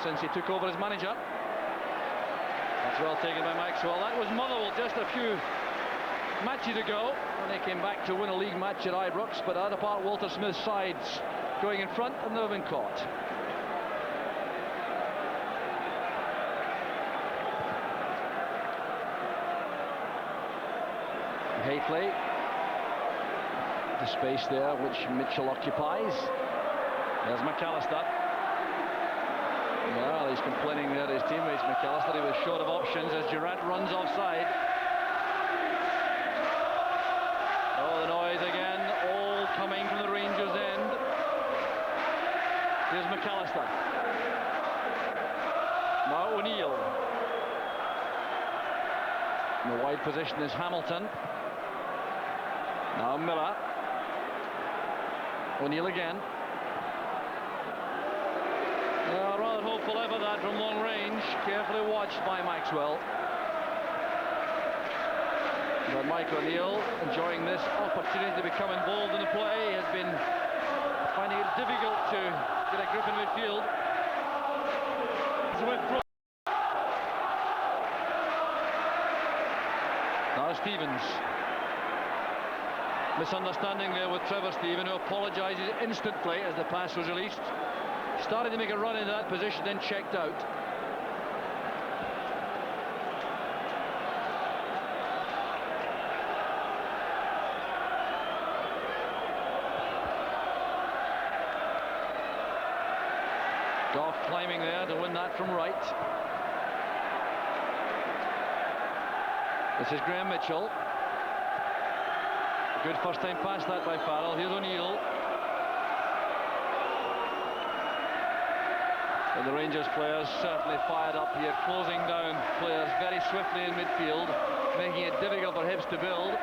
since he took over as manager. That's well taken by Maxwell. That was Motherwell just a few matches ago when they came back to win a league match at Ibrox, but that apart Walter Smith's sides going in front and they've been caught. Hateley, the space there which Mitchell occupies. There's McAllister. Well, he's complaining there to his teammates, McAllister. He was short of options as Durant runs offside. Oh, the noise again, all coming from the Rangers' end. Here's McAllister. Now O'Neill. In the wide position is Hamilton. Now Miller. O'Neill again. Rather hopeful ever that from long range. Carefully watched by Maxwell. But Mike O'Neill, enjoying this opportunity to become involved in the play, has been finding it difficult to get a grip in midfield. Now Stevens. Misunderstanding there with Trevor Steven, who apologises instantly as the pass was released. Started to make a run into that position, then checked out. Goff climbing there to win that from right. This is Graham Mitchell. Good first time pass that by Farrell. Here's O'Neill. And the Rangers players certainly fired up here, closing down players very swiftly in midfield, making it difficult for Hibs to build.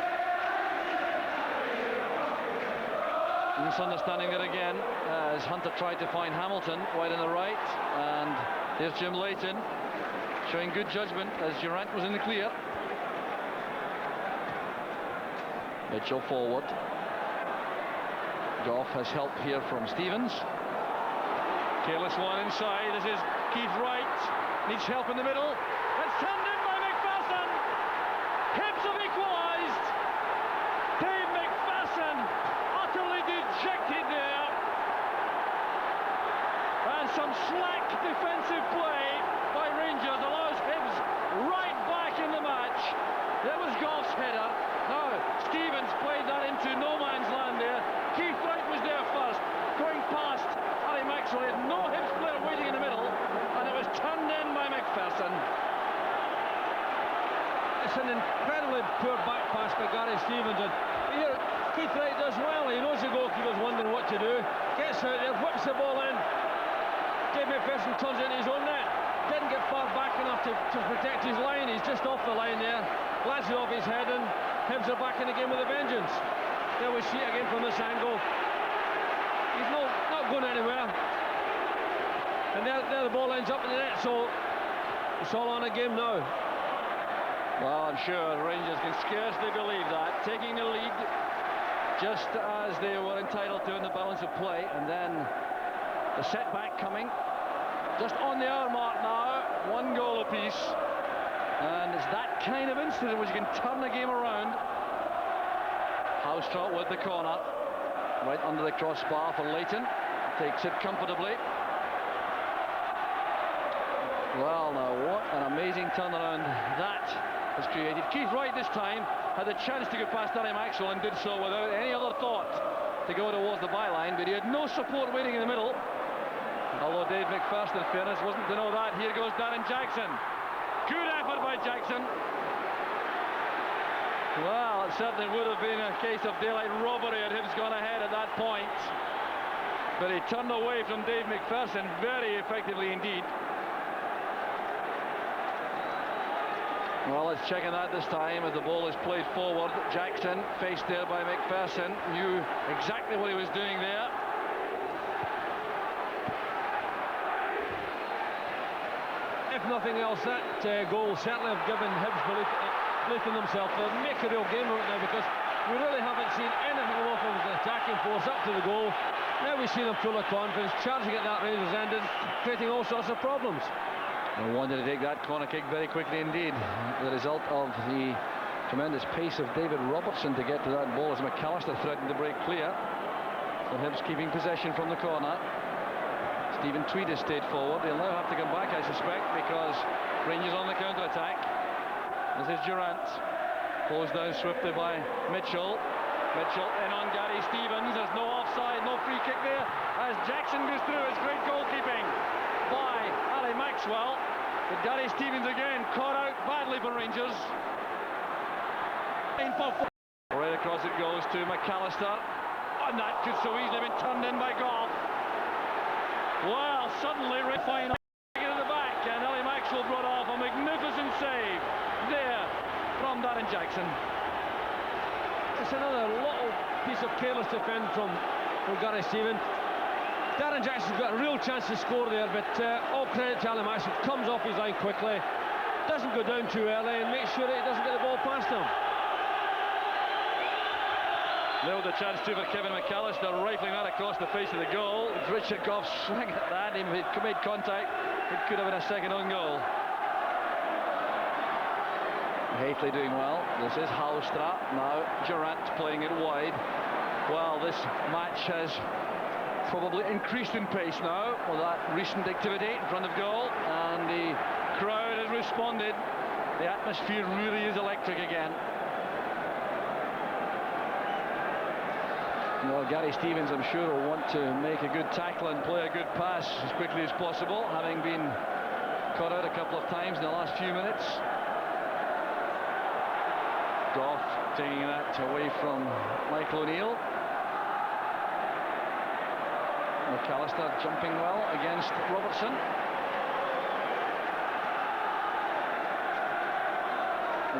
Misunderstanding it again as Hunter tried to find Hamilton wide on the right, and here's Jim Leighton showing good judgment as Durant was in the clear. Mitchell forward. Goff has help here from Stevens. Careless one inside. This is Keith Wright. Needs help in the middle. It's turned in by McPherson. Hibs have equalised. Dave McPherson utterly dejected there. And some slack defensive play by Rangers allows Hibs right back in the match. There was Goff's header. Now Stevens played that into no man's land there. Keith Wright was there first, going past Harry Maxwell. He had no Hibs player waiting in the middle, and it was turned in by McPherson. It's an incredibly poor back pass by Gary Stevens, and here Keith Wright does well. He knows the goalkeeper's wondering what to do. Gets out there, whips the ball in. Dave McPherson turns it into his own net. Didn't get far back enough to protect his line. He's just off the line there. Glances off his head, and Hibs are back in the game with a vengeance. There we see it again from this angle. He's not going anywhere. And there the ball ends up in the net, so it's all on a game now. Well, I'm sure the Rangers can scarcely believe that. Taking the lead just as they were entitled to in the balance of play, and then the setback coming. Just on the hour mark now, 1 goal apiece. And it's that kind of incident which can turn the game around. Housetrot with the corner. Right under the crossbar for Leighton. Takes it comfortably. Well, now what an amazing turnaround that has created. Keith Wright this time had the chance to go past Harry Maxwell and did so without any other thought to go towards the byline, but he had no support waiting in the middle. Although Dave McPherson, in fairness, wasn't to know that. Here goes Darren Jackson. Good effort by Jackson. Well, it certainly would have been a case of daylight robbery had Hibs gone ahead at that point. But he turned away from Dave McPherson very effectively indeed. Well, let's check on that this time as the ball is played forward. Jackson, faced there by McPherson, knew exactly what he was doing there. If nothing else, that goal certainly have given Hibs belief in themselves. They'll make a real game of it now, because we really haven't seen anything off of the attacking force up to the goal. Now we see them full of confidence, charging at that Rangers end and creating all sorts of problems. They wanted to take that corner kick very quickly indeed. The result of the tremendous pace of David Robertson to get to that ball as McAllister threatened to break clear. So Hibs keeping possession from the corner. Stephen Tweed has stayed forward. They'll now have to come back, I suspect, because Rangers on the counter-attack. This is Durant. Closed down swiftly by Mitchell. Mitchell in on Gary Stevens. There's no offside, no free kick there. As Jackson goes through, it's great goalkeeping by Ali Maxwell. But Gary Stevens again caught out badly for Rangers. Right across it goes to McAllister. And that could so easily have been turned in by Goff. Well, suddenly Fine at the back, and Ali Maxwell brought off a magnificent save there from Darren Jackson. It's another little piece of careless defending from Gary Stevens. Darren Jackson's got a real chance to score there, but all credit to Ali Maxwell. Comes off his line quickly, doesn't go down too early, and makes sure that he doesn't get the ball past him. Now the chance too for Kevin McAllister, rifling that across the face of the goal. Richard Goff swing at that, he made contact. It could have been a second own goal. Hateley doing well. This is Halstra. Now Durant playing it wide. Well, this match has probably increased in pace now with that recent activity in front of goal, and the crowd has responded. The atmosphere really is electric again. Well, Gary Stevens, I'm sure, will want to make a good tackle and play a good pass as quickly as possible, having been caught out a couple of times in the last few minutes. Goff taking that away from Michael O'Neill. McAllister jumping well against Robertson.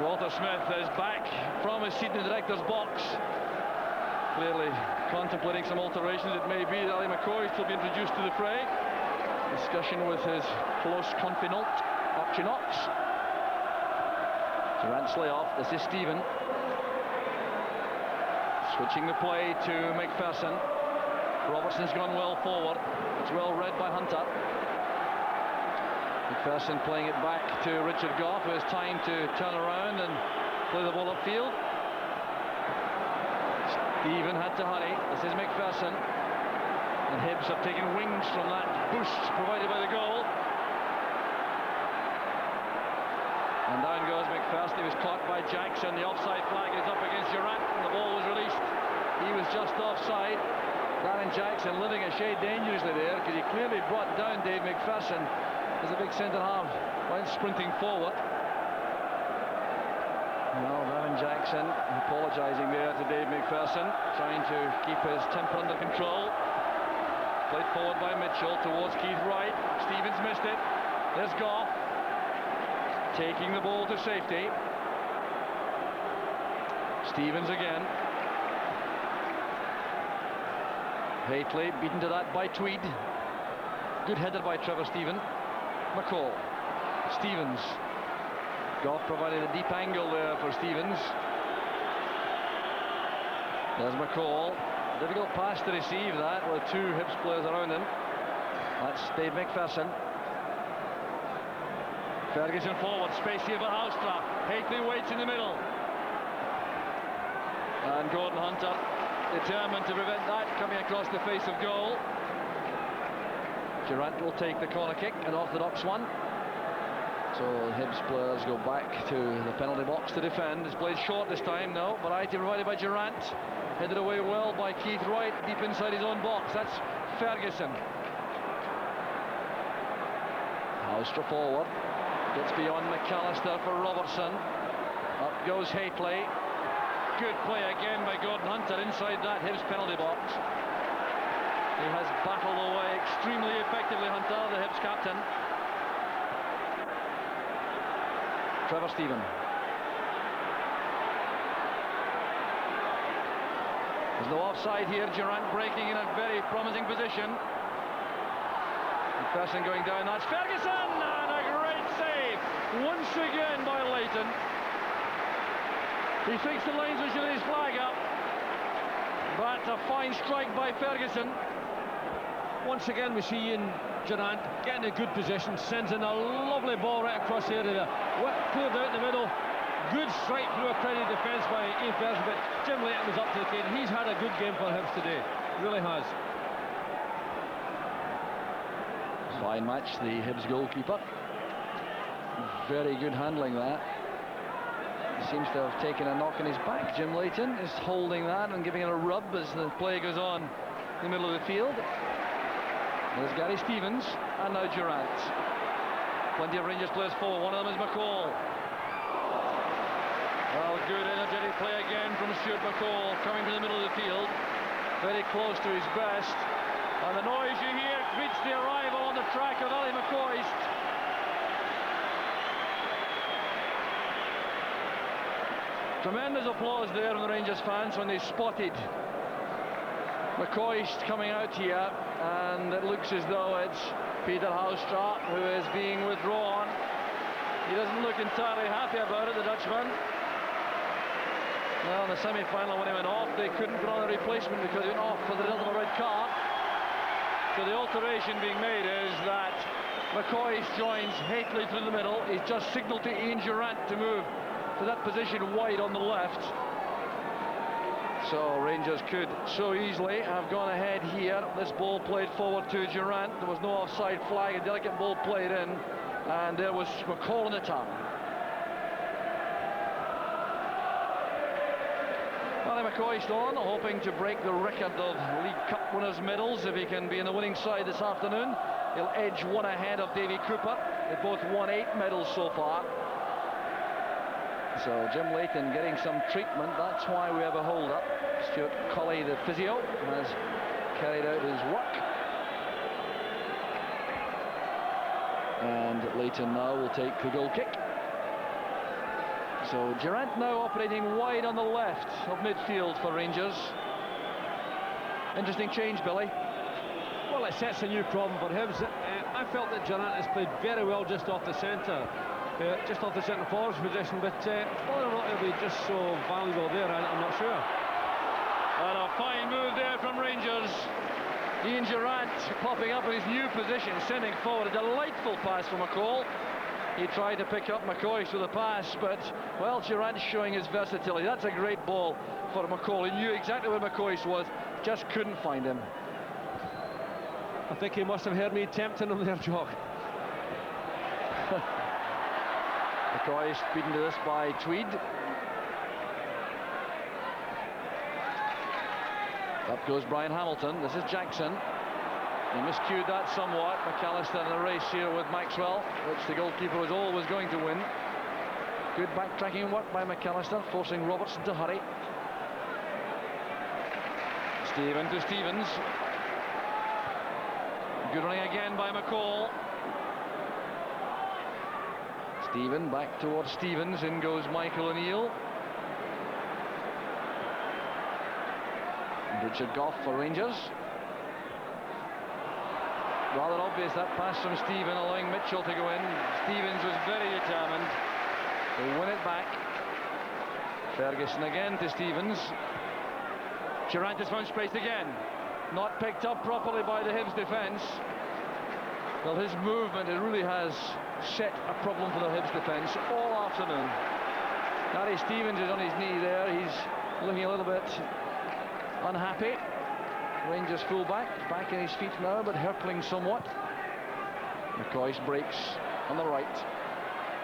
Walter Smith is back from his seat in the director's box. Clearly contemplating some alterations. It may be that Ali McCoy will be introduced to the fray. Discussion with his close confidant, Archie Knox. Durant's layoff. This is Stephen. Switching the play to McPherson. Robertson's gone well forward. It's well read by Hunter. McPherson playing it back to Richard Goff, who has time to turn around and play the ball upfield. Stephen had to hurry. This is McPherson. And Hibs have taken wings from that boost provided by the goal. And down goes McPherson. He was caught by Jackson. The offside flag is up against Durant, and the ball was released. He was just offside. Darren Jackson living a shade dangerously there, because he clearly brought down Dave McPherson as a big centre-half while sprinting forward. Well, Darren Jackson apologising there to Dave McPherson, trying to keep his temper under control. Played forward by Mitchell towards Keith Wright. Stevens missed it. There's Goff taking the ball to safety. Stevens again. Hateley beaten to that by Tweed. Good header by Trevor Stephen. McCall. Stevens. Goff provided a deep angle there for Stevens. There's McCall. Difficult pass to receive that with two Hibs players around him. That's Dave McPherson. Ferguson forward, space here for Halstra. Hateley waits in the middle. And Gordon Hunter determined to prevent that coming across the face of goal. Durant will take the corner kick, an orthodox one. So Hibs players go back to the penalty box to defend. It's played short this time, no. Variety provided by Durant. Headed away well by Keith Wright, deep inside his own box. That's Ferguson. Halstra forward. Gets beyond McAllister for Robertson. Up goes Hateley. Good play again by Gordon Hunter inside that Hibs penalty box. He has battled away extremely effectively, Hunter, the Hibs captain. Trevor Stephen. There's no offside here. Durant breaking in a very promising position. McPherson going down. That's Ferguson, and a great save once again by Leighton. He thinks the lines will shoot his flag up, but a fine strike by Ferguson. once again we see Ian Durrant getting a good position, sends in a lovely ball right across the area, cleared out in the middle. Good strike through a crowded defence by Ian Ferguson, but Jim Leighton was up to the occasion. He's had a good game for Hibs today, really has. Fine match, the Hibs goalkeeper. Very good handling that. He seems to have taken a knock in his back. Jim Leighton is holding that and giving it a rub as the play goes on in the middle of the field. There's Gary Stevens and now Durrant. Plenty of Rangers players forward. One of them is McCall. Well, good energetic play again from Stuart McCall, coming to the middle of the field, very close to his best, and the noise you hear greets the arrival on the track of Ali McCoist. Tremendous applause there from the Rangers fans when they spotted McCoist coming out here, and it looks as though it's Peter Houstra who is being withdrawn. He doesn't look entirely happy about it, the Dutchman. Well, in the semi-final when he went off, they couldn't put on a replacement because he went off for the result of a red card. So the alteration being made is that McCoist joins Hateley through the middle. He's just signalled to Ian Durrant to move to that position wide on the left. So Rangers could so easily have gone ahead here. This ball played forward to Durrant. There was no offside flag, a delicate ball played in, and there was McCall in the top. McCoist on, hoping to break the record of League Cup winners' medals. If he can be in the winning side this afternoon, he'll edge one ahead of Davy Cooper. They've both won 8 medals so far. So Jim Leighton getting some treatment. That's why we have a hold-up. Stuart Colley, the physio, has carried out his work. And Leighton now will take the goal kick. So Durrant now operating wide on the left of midfield for Rangers. Interesting change, Billy. Well, it sets a new problem for Hibs. I felt that Durrant has played very well just off the centre, just off the centre forward's position, but whether or not he'll be just so valuable there, I'm not sure. And a fine move there from Rangers. Ian Durrant popping up in his new position, sending forward a delightful pass from McCall. He tried to pick up McCoist with a pass, but, well, Durrant's showing his versatility. That's a great ball for McCall. He knew exactly where McCoist was, just couldn't find him. I think he must have heard me tempting him there, Jock. McCoist beaten to this by Tweed. Up goes Brian Hamilton. This is Jackson. He miscued that somewhat. McAllister in a race here with Maxwell, which the goalkeeper was always going to win. Good backtracking work by McAllister, forcing Robertson to hurry. Steven to Stevens. Good running again by McCall. Steven back towards Stevens. In goes Michael O'Neill. Richard Gough for Rangers. Rather obvious that pass from Stephen, allowing Mitchell to go in. Stevens was very determined to win it back. Ferguson again to Stevens. Durrant has found space again. Not picked up properly by the Hibs defence. Well, his movement, it really has set a problem for the Hibs defence all afternoon. Gary Stevens is on his knee there. He's looking a little bit unhappy. Rangers fullback, back in his feet now, but hurtling somewhat. McCoist breaks on the right.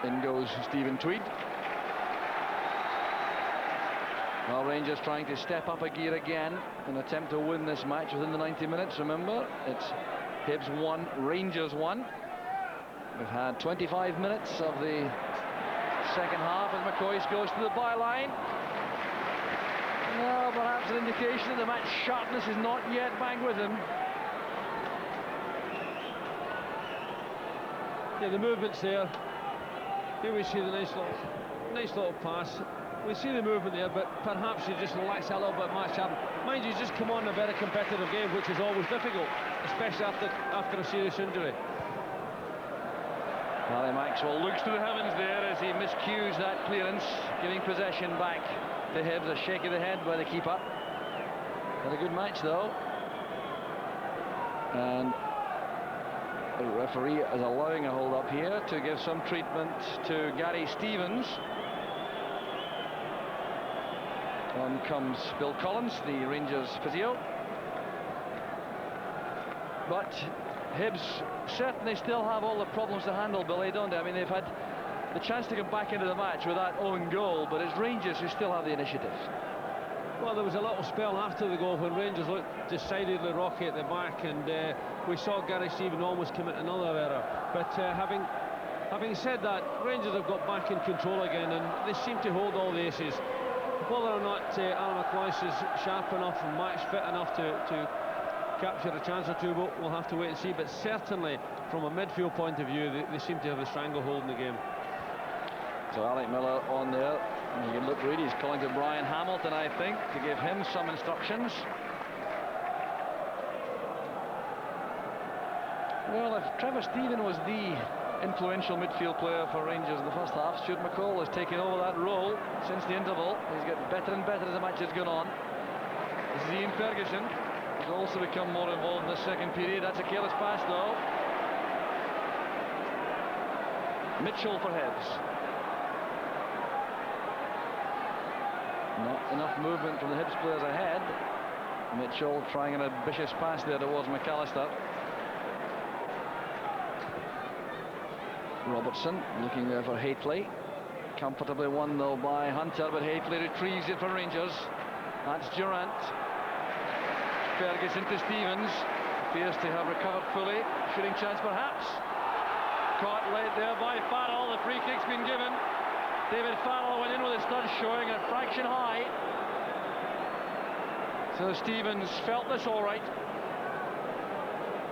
In goes Stephen Tweed. Well, Rangers trying to step up a gear again, an attempt to win this match within the 90 minutes. Remember, it's Hibs 1, Rangers 1. We've had 25 minutes of the second half as McCoist goes to the byline. Well, perhaps an indication that the match sharpness is not yet back with him. Yeah, the movement's there. Here we see the nice little pass. We see the movement there, but perhaps he just lacks a little bit of match sharpness. Mind you, he's just come on a very competitive game, which is always difficult, especially after a serious injury. Ally Maxwell looks to the heavens there as he miscues that clearance, giving possession back to Hibs. A shake of the head by the keeper. Had a good match though. And the referee is allowing a hold up here to give some treatment to Gary Stevens. On comes Bill Collins, the Rangers physio. But Hibs certainly still have all the problems to handle, Billy, don't they? I mean, they've had the chance to come back into the match with that own goal, but it's Rangers who still have the initiative. Well, there was a little spell after the goal when Rangers looked decidedly rocky at the back, and we saw Gary Stevens almost commit another error. But having said that, Rangers have got back in control again, and they seem to hold all the aces. Whether or not Alan McLeish is sharp enough and match fit enough to capture a chance or two, we'll have to wait and see. But certainly, from a midfield point of view, they seem to have the stranglehold in the game. So Alec Miller on there. You can look, really, he's calling to Brian Hamilton, I think, to give him some instructions. Well, if Trevor Steven was the influential midfield player for Rangers in the first half, Stuart McCall has taken over that role since the interval. He's getting better and better as the match has gone on. This is Ian Ferguson. He's also become more involved in the second period. That's a careless pass, though. Mitchell for Hibs. Not enough movement from the Hibs players ahead. Mitchell trying an ambitious pass there towards McAllister. Robertson looking there for Haitley. Comfortably won though by Hunter, but Haitley retrieves it for Rangers. That's Durant. Ferguson to Stevens. Appears to have recovered fully. Shooting chance perhaps. Caught late there by Farrell. The free kick's been given. David Farrell went in with his studs showing a fraction high. So Stevens felt this all right.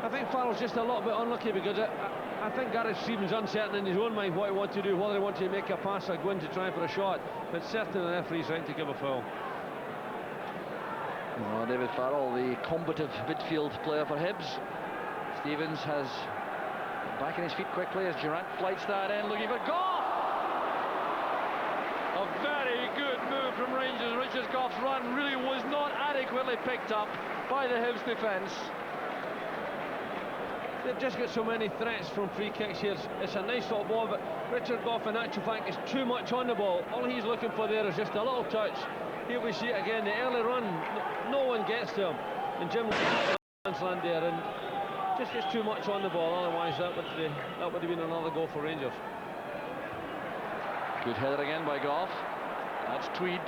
I think Farrell's just a little bit unlucky because I think Gareth Stevens uncertain in his own mind what he wants to do, whether he wants to make a pass or go in to try for a shot. But certainly the referee's right to give a foul. Well, David Farrell, the combative midfield player for Hibs. Stevens has back in his feet quickly as Durant flights that in, looking for Goff. A very good move from Rangers. Richard Goff's run really was not adequately picked up by the Hibs defence. They've just got so many threats from free kicks here. It's a nice little ball, but Richard Goff in actual fact is too much on the ball. All he's looking for there is just a little touch. Here we see it again, the early run, no one gets to him. And Jim land there, and just gets too much on the ball, otherwise that would have been another goal for Rangers. Good header again by Goff. That's Tweed.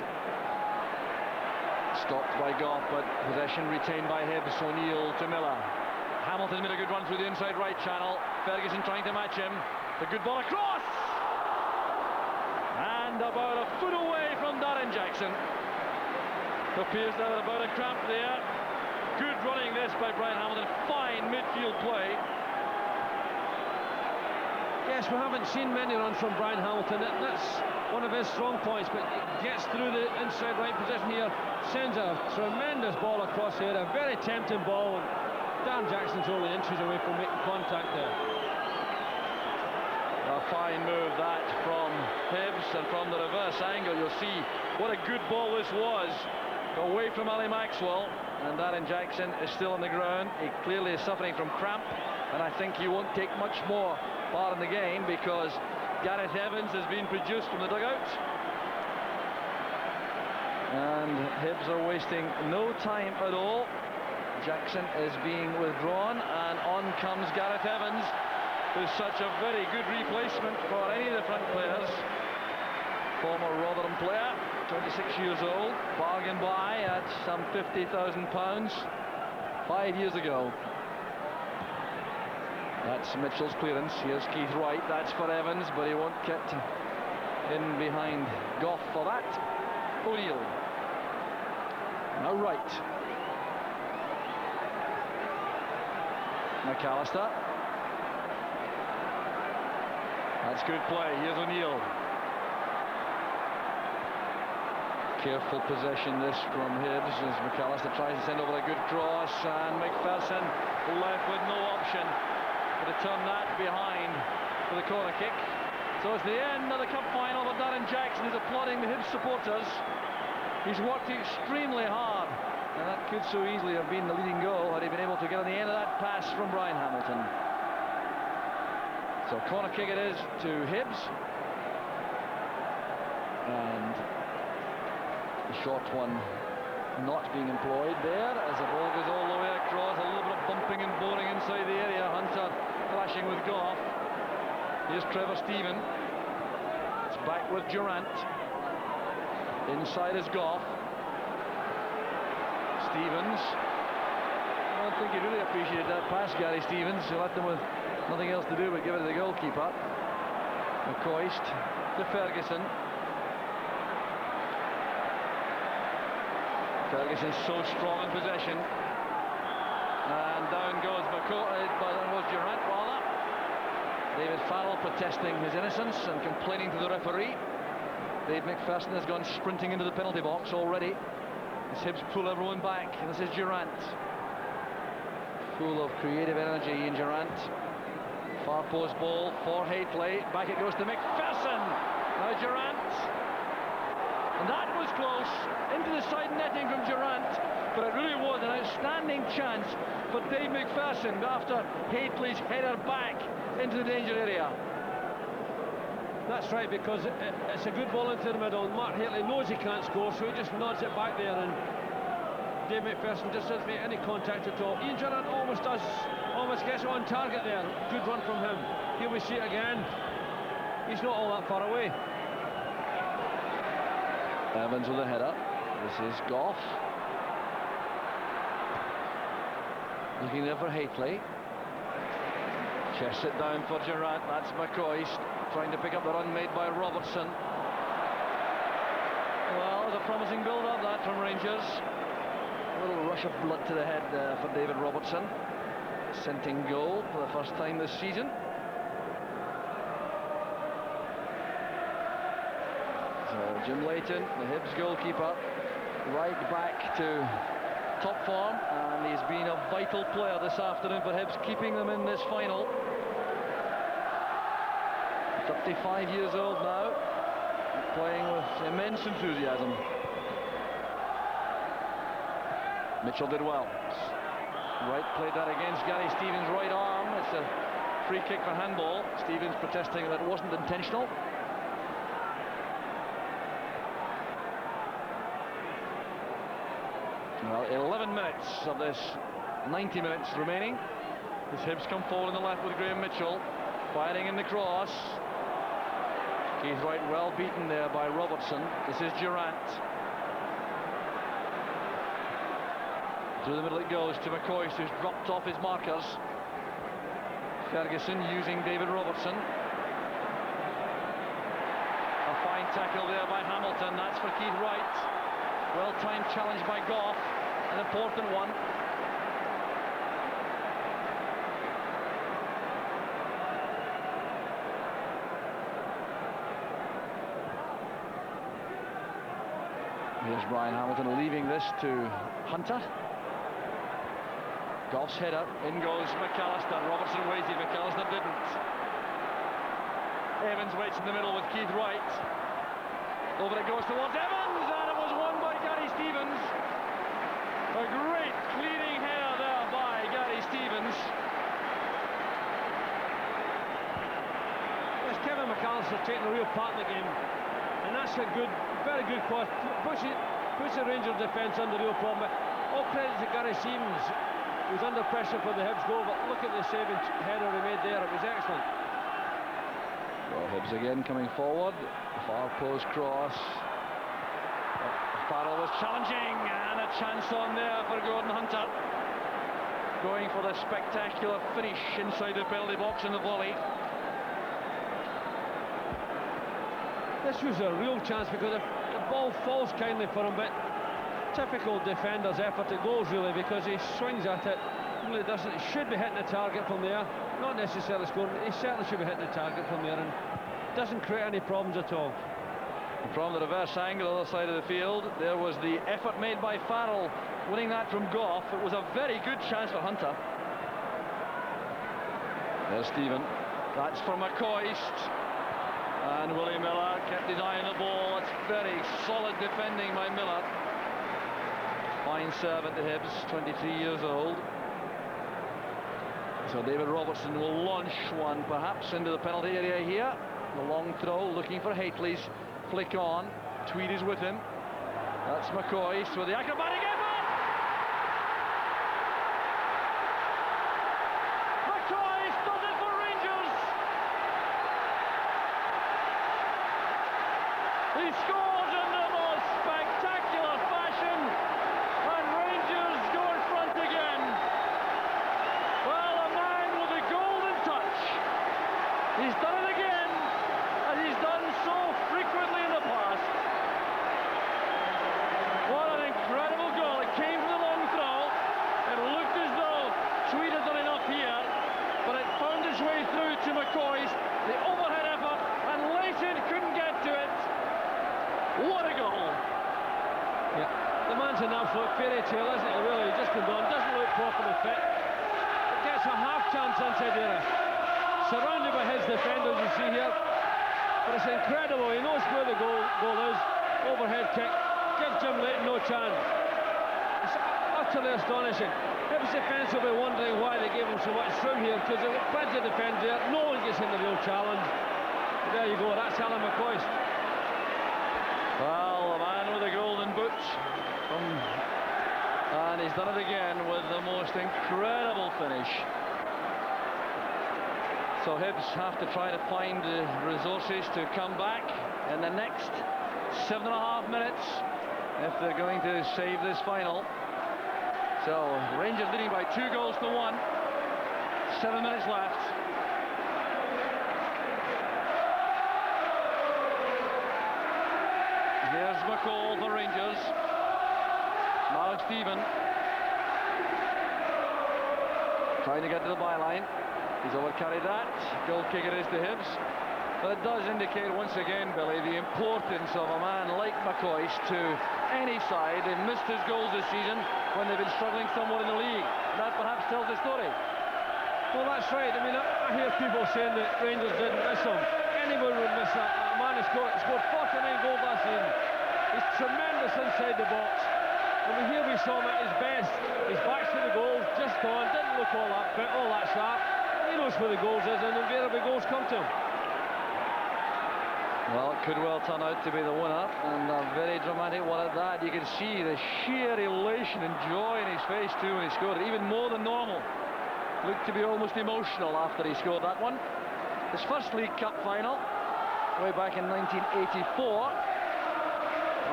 Stopped by Goff, but possession retained by Hibs. O'Neill to Miller. Hamilton made a good run through the inside right channel. Ferguson trying to match him. The good ball across! And about a foot away from Darren Jackson. Appears to have about a cramp there. Good running this by Brian Hamilton. Fine midfield play. Yes, we haven't seen many runs from Brian Hamilton. That's one of his strong points, but he gets through the inside right position here, sends a tremendous ball across here, a very tempting ball, and Darren Jackson's only inches away from making contact there. A fine move that from Hibs, and from the reverse angle you'll see what a good ball this was. Away from Ali Maxwell, and Darren Jackson is still on the ground. He clearly is suffering from cramp, and I think he won't take much more part in the game because Gareth Evans has been produced from the dugout. And Hibs are wasting no time at all. Jackson is being withdrawn, and on comes Gareth Evans, who's such a very good replacement for any of the front players. Former Rotherham player, 26 years old, bargained by at some £50,000 5 years ago. That's Mitchell's clearance. Here's Keith Wright. That's for Evans, but he won't get in behind Goff for that. O'Neill. Now Wright. McAllister. That's good play. Here's O'Neill. Careful possession this from Hibs as McAllister tries to send over a good cross, and McPherson left with no option but to turn that behind for the corner kick. So it's the end of the cup final, but Darren Jackson is applauding the Hibs supporters. He's worked extremely hard And that could so easily have been the leading goal had he been able to get on the end of that pass from Brian Hamilton. So corner kick it is to Hibs. And the short one not being employed there as the ball goes all the way across. A little bit of bumping and boring inside the area. Hunter clashing with Goff. Here's Trevor Steven. It's back with Durant. Inside is Goff. Stevens. I don't think he really appreciated that pass, Gary Stevens. He left them with nothing else to do but give it to the goalkeeper. McCoist to Ferguson. Ferguson's so strong in possession. And down goes Durant rather. David Farrell protesting his innocence and complaining to the referee. Dave McPherson has gone sprinting into the penalty box already. As Hibs pull everyone back. And this is Durant. Full of creative energy in Durant. Far post ball for Hateley. Back it goes to McPherson. Now Durant. And that was close. Into the side netting from Durant. But it really was an outstanding chance for Dave McPherson after Hateley's header back into the danger area. That's right, because it's a good ball into the middle. Mark Hateley knows he can't score, so he just nods it back there, and Dave McPherson just doesn't make any contact at all. Ian Durant almost gets on target there. Good run from him. Here we see it again. He's not all that far away. Evans with a header. This is Goff. Looking there for Hateley. Chests it down for Durant. That's McCoist trying to pick up the run made by Robertson. Well, it was a promising build-up that from Rangers. A little rush of blood to the head for David Robertson. Scenting goal for the first time this season. So Jim Leighton, the Hibs goalkeeper, right back to top form, and he's been a vital player this afternoon for Hibs, keeping them in this final. 35 years old now, playing with immense enthusiasm. Mitchell did well. Wright played that against Gary Stevens' right arm. It's a free kick for handball. Stevens protesting that it wasn't intentional. Well, 11 minutes of this 90 minutes remaining. As Hibs come forward on the left with Graham Mitchell, firing in the cross. Keith Wright well beaten there by Robertson. This is Durant. Through the middle it goes to McCoist, who's dropped off his markers. Ferguson using David Robertson. A fine tackle there by Hamilton. That's for Keith Wright. Well-timed challenge by Goff. An important one. Here's Brian Hamilton leaving this to Hunter. Goff's header. In goes McAllister. Robertson waited. McAllister didn't. Evans waits in the middle with Keith Wright. Over it goes towards Evans, and it was won by Gary Stevens. A great clearing header there by Gary Stevens. Yes, Kevin McAllister taking a real part in the game, and that's a good, very good cross. Puts the Rangers defence under real problem. But all credit to Gary Stevens, who's under pressure for the Hibs goal. But look at the saving header he made there. It was excellent. Well, Hibs again coming forward. Far post cross. Farrell was challenging, and a chance on there for Gordon Hunter. Going for the spectacular finish inside the penalty box in the volley. This was a real chance because the ball falls kindly for him, but typical defender's effort at goals really, because he swings at it, really doesn't. He should be hitting the target from there, not necessarily scoring. He certainly should be hitting the target from there, and doesn't create any problems at all. From the reverse angle on the other side of the field, there was the effort made by Farrell, winning that from Goff. It was a very good chance for Hunter. There's Stephen. That's for McCoist. And Willie Miller kept his eye on the ball. It's very solid defending by Miller. fine serve at the Hibs, 23 years old. So David Robertson will launch one perhaps into the penalty area here. The long throw, looking for Hateley's flick on. Tweed is with him. That's McCoy with the acrobatic effort. McCoy does it for Rangers. He scores in the most spectacular fashion, and Rangers go in front again. Well, a man with a golden touch. He's done it again, as he's done so frequently in the past. What an incredible goal. It came from the long throw. It looked as though Tweed had done enough here, but it found its way through to McCoy's. The overhead effort, and Leighton couldn't get to it. What a goal. Yeah, the man's an absolute fairy tale, isn't he, really? He just comes on, doesn't look properly fit. Gets a half chance inside the area. Surrounded by his defenders, you see here. But it's incredible, he knows where the goal is. Overhead kick, gives Jim Leighton no chance. It's utterly astonishing. Hibs defence will be wondering why they gave him so much room here, because they've got plenty of defend there, no one gets in the real challenge. But there you go, that's Alan McCoy. Well, the man with the golden boot, and he's done it again with the most incredible finish. So Hibs have to try to find the resources to come back in the next 7.5 minutes if they're going to save this final. So Rangers leading by 2-1. 7 minutes left. Here's McCall for Rangers. Now Stephen trying to get to the byline. He's overcarried that. Goal kick it is to Hibs. But it does indicate once again, Billy, the importance of a man like McCoy to any side. They've missed his goals this season when they've been struggling somewhat in the league. That perhaps tells the story. Well, that's right. I mean, I hear people saying that Rangers didn't miss him. Anyone would miss that. A man has scored 49 goals last season. He's tremendous inside the box. And here we saw him at his best. His back's to the goals, just on, didn't look all that fit, all that sharp. He knows where the goals is, and invariably goals come to him. Well, it could well turn out to be the winner, and a very dramatic one at that. You can see the sheer elation and joy in his face too when he scored it, even more than normal. Looked to be almost emotional after he scored that one. His first League Cup final, way back in 1984,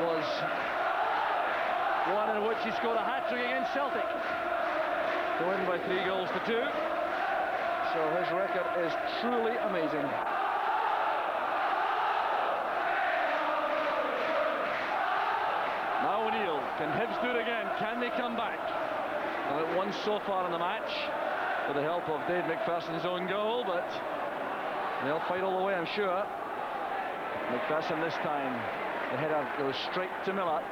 was one in which he scored a hat-trick against Celtic to win by 3-2. So his record is truly amazing. Now O'Neill, can Hibs do it again? Can they come back? Well, it won so far in the match with the help of Dave McPherson's own goal, but they'll fight all the way, I'm sure. McPherson this time, the header goes straight to Miller.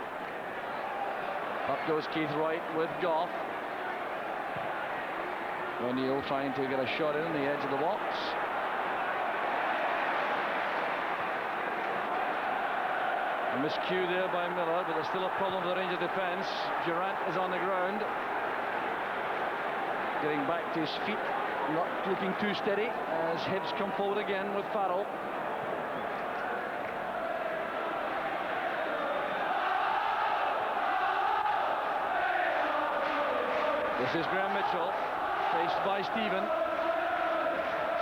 Up goes Keith Wright with Goff. O'Neill trying to get a shot in the edge of the box. A miscue there by Miller, but there's still a problem for the Rangers defence. Durant is on the ground, getting back to his feet, not looking too steady as Hibs come forward again with Farrell. This is Graham Mitchell, faced by Stephen.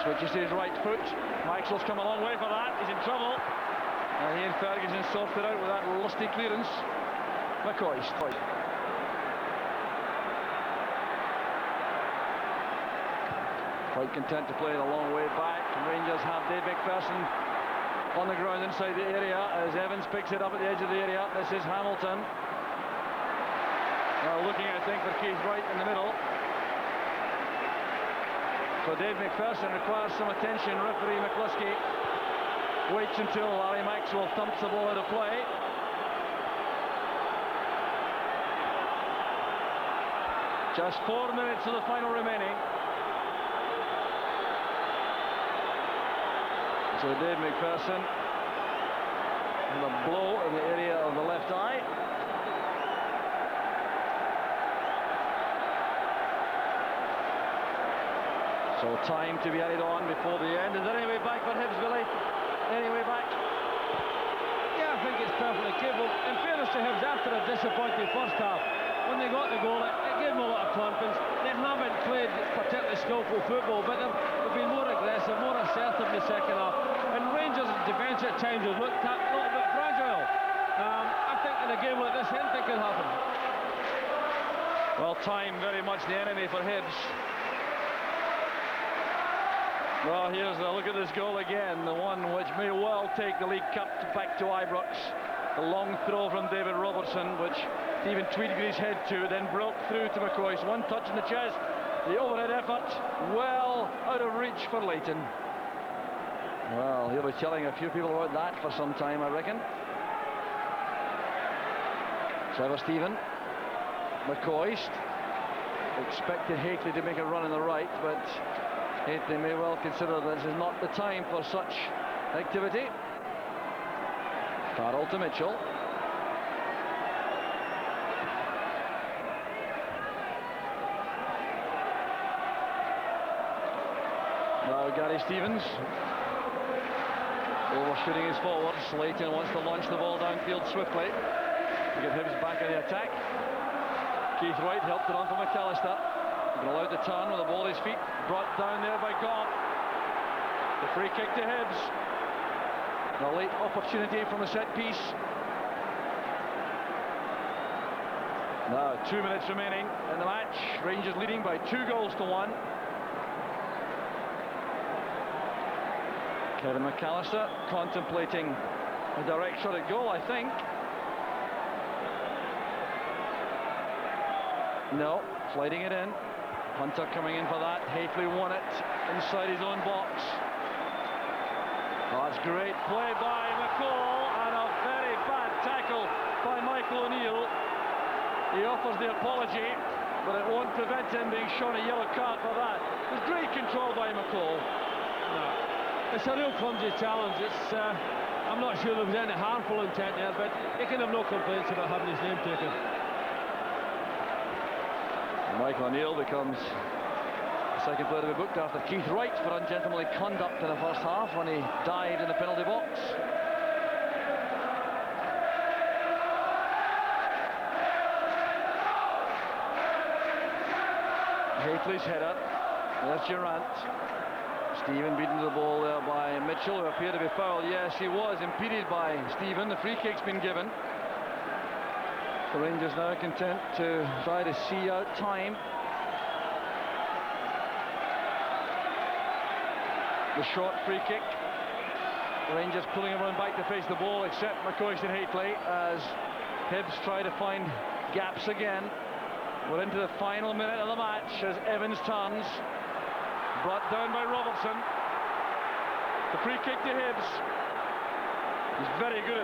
Switches to his right foot. Maxwell's come a long way for that. He's in trouble. And Ian Ferguson sorted out with that lusty clearance. McCoy. Quite content to play it a long way back. Rangers have Dave McPherson on the ground inside the area as Evans picks it up at the edge of the area. This is Hamilton. Looking, I think, for Keith Wright in the middle. So Dave McPherson requires some attention. Referee McCluskey waits until Larry Maxwell thumps the ball out of play. Just 4 minutes of the final remaining. So Dave McPherson with a blow in the area of the left eye. So time to be added on before the end. Is there any way back for Hibs, Billy? Any way back? Yeah, I think it's perfectly capable. In fairness to Hibs, after a disappointing first half, when they got the goal, it gave them a lot of confidence. They haven't played particularly skillful football, but they've been more aggressive, more assertive in the second half. And Rangers' defence at times has looked a little bit fragile. I think in a game like this, anything can happen. Well, time very much the enemy for Hibs. Well, here's a look at this goal again, the one which may well take the League Cup back to Ibrox. The long throw from David Robertson, which Stephen tweeted his head to, then broke through to McCoist. One touch in the chest, the overhead effort, well out of reach for Leighton. Well, he'll be telling a few people about that for some time, I reckon. Trevor Stephen, McCoist, expected Hateley to make a run in the right, but Hateley may well consider this is not the time for such activity. Farrell to Mitchell. Now Gary Stevens overshooting his forwards. Leighton wants to launch the ball downfield swiftly to get Hibs back in the attack. Keith Wright helped it on for McAllister. Allowed to turn with the ball at his feet, brought down there by Goff. The free kick to Hibs. A late opportunity from a set piece. Now 2 minutes remaining in the match. Rangers leading by 2-1. Kevin McAllister contemplating a direct shot at goal, I think. No, sliding it in. Hunter coming in for that. Hateley won it inside his own box. Oh, that's great play by McCall, and a very bad tackle by Michael O'Neill. He offers the apology, but it won't prevent him being shown a yellow card for that. It was great control by McCall. No, it's a real clumsy challenge. I'm not sure there was any harmful intent there, but he can have no complaints about having his name taken. Michael O'Neill becomes the second player to be booked after Keith Wright for ungentlemanly conduct in the first half when he dived in the penalty box. Hateley's header. There's Durant. Stephen beaten to the ball there by Mitchell, who appeared to be fouled. Yes, he was impeded by Stephen. The free kick's been given. The Rangers now content to try to see out time. The short free kick. The Rangers pulling everyone back to face the ball except McCoist and Hateley as Hibs try to find gaps again. We're into the final minute of the match as Evans turns. Brought down by Robertson. The free kick to Hibs. He's very good at that.